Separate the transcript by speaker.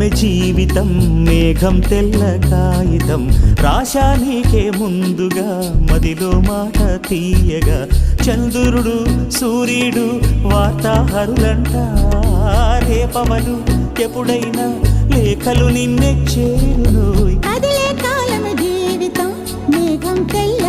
Speaker 1: కాలమే జీవితం మేఘం తెల్ల కాగితం రాశా నీకే ముందుగా మదిలో మాట తీయగా చంద్రుడు సూర్యుడు వార్తాహరులంట రేపవలు ఎప్పుడైనా లేఖలు నిన్నే చేరును
Speaker 2: కదిలే కాలమే జీవితం మేఘం తెల్ల